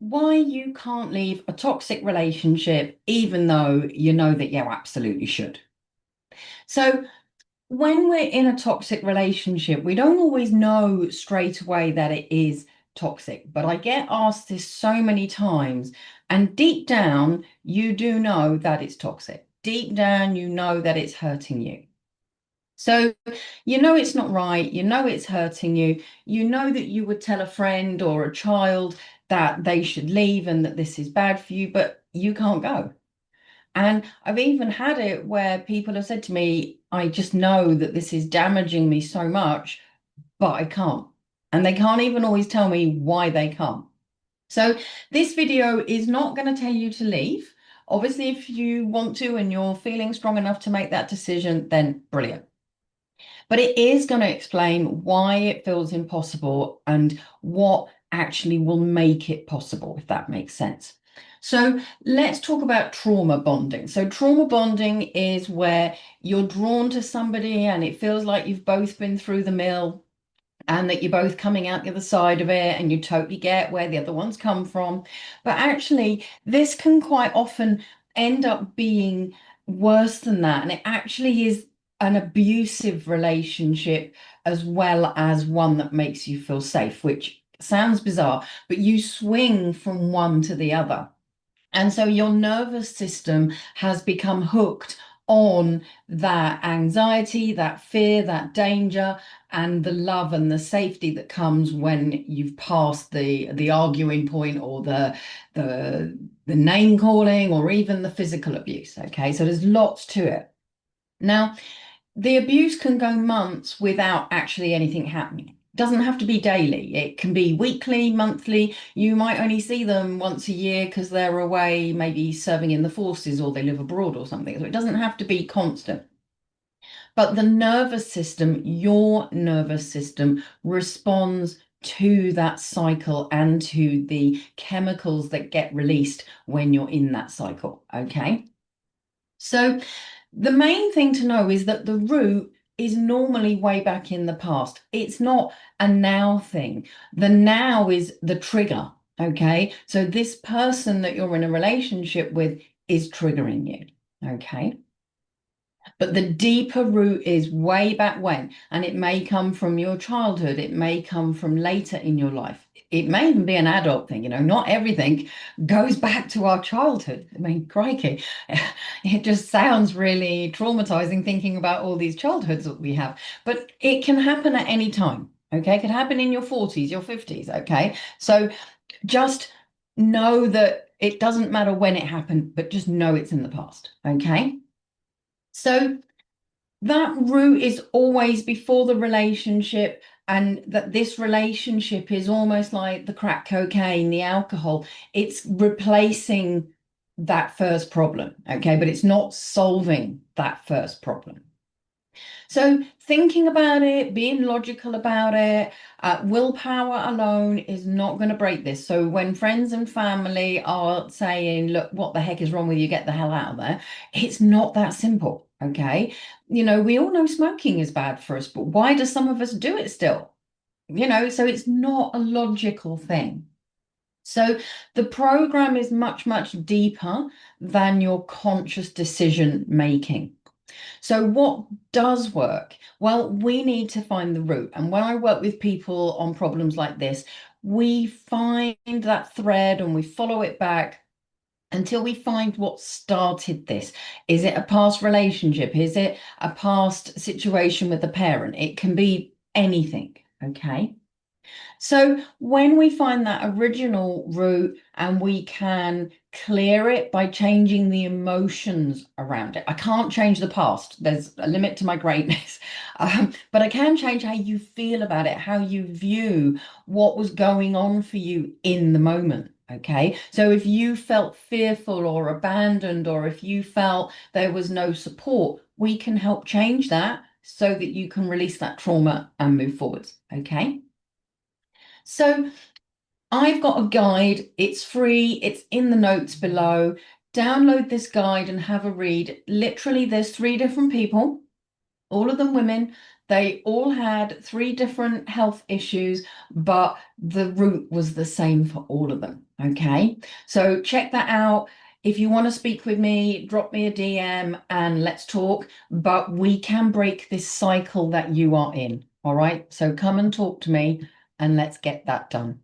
why you can't leave a toxic relationship even though you know that you absolutely should. So, when we're in a toxic relationship, we don't always know straight away that it is toxic. But I get asked this so many times, and deep down, you do know that it's toxic. Deep down, you know that it's hurting you. So, you know it's not right, you know it's hurting you, you know that you would tell a friend or a child that they should leave and that this is bad for you, but you can't go. And I've even had it where people have said to me, I just know that this is damaging me so much, but I can't. And they can't even always tell me why they can't. So this video is not going to tell you to leave. Obviously, if you want to and you're feeling strong enough to make that decision, then brilliant. But it is going to explain why it feels impossible and what actually will make it possible, if that makes sense. So let's talk about trauma bonding. So trauma bonding is where you're drawn to somebody and it feels like you've both been through the mill and that you're both coming out the other side of it and you totally get where the other one's come from. But actually, this can quite often end up being worse than that. And it actually is an abusive relationship as well as one that makes you feel safe, which sounds bizarre, but you swing from one to the other. And so your nervous system has become hooked on that anxiety, that fear, that danger, and the love and the safety that comes when you've passed the arguing point or the name calling or even the physical abuse. Okay, so there's lots to it. Now, the abuse can go months without actually anything happening. It doesn't have to be daily. It can be weekly, monthly. You might only see them once a year because they're away, maybe serving in the forces or they live abroad or something. So it doesn't have to be constant. But the nervous system, your nervous system, responds to that cycle and to the chemicals that get released when you're in that cycle. Okay. So the main thing to know is that the root is normally way back in the past. It's not a now thing. The now is the trigger. Okay. So this person that you're in a relationship with is triggering you. Okay. But the deeper root is way back when, and it may come from your childhood, it may come from later in your life. It may even be an adult thing, not everything goes back to our childhood. I mean, crikey, it just sounds really traumatizing thinking about all these childhoods that we have, but it can happen at any time. Okay, it can happen in your 40s, your 50s. Okay, so just know that it doesn't matter when it happened, but just know it's in the past. Okay. So that root is always before the relationship, and that this relationship is almost like the crack cocaine, the alcohol. It's replacing that first problem, okay, but it's not solving that first problem. So thinking about it, being logical about it, willpower alone is not going to break this. So when friends and family are saying, look, what the heck is wrong with you? Get the hell out of there. It's not that simple. Okay. We all know smoking is bad for us, but why do some of us do it still? So it's not a logical thing. So the program is much, much deeper than your conscious decision making. So what does work? Well, we need to find the root. And when I work with people on problems like this, we find that thread and we follow it back until we find what started this. Is it a past relationship? Is it a past situation with a parent? It can be anything, okay? So when we find that original root and we can clear it by changing the emotions around it. I can't change the past. There's a limit to my greatness. But I can change how you feel about it, how you view what was going on for you in the moment. Okay. So if you felt fearful or abandoned, or if you felt there was no support, we can help change that so that you can release that trauma and move forwards. Okay. So I've got a guide. It's free. It's in the notes below. Download this guide and have a read. Literally, there's 3 different people, All of them women. They all had three different health issues, but the root was the same for all of them. Okay. So check that out. If you want to speak with me, drop me a DM and let's talk. But we can break this cycle that you are in. All right. So come and talk to me and let's get that done.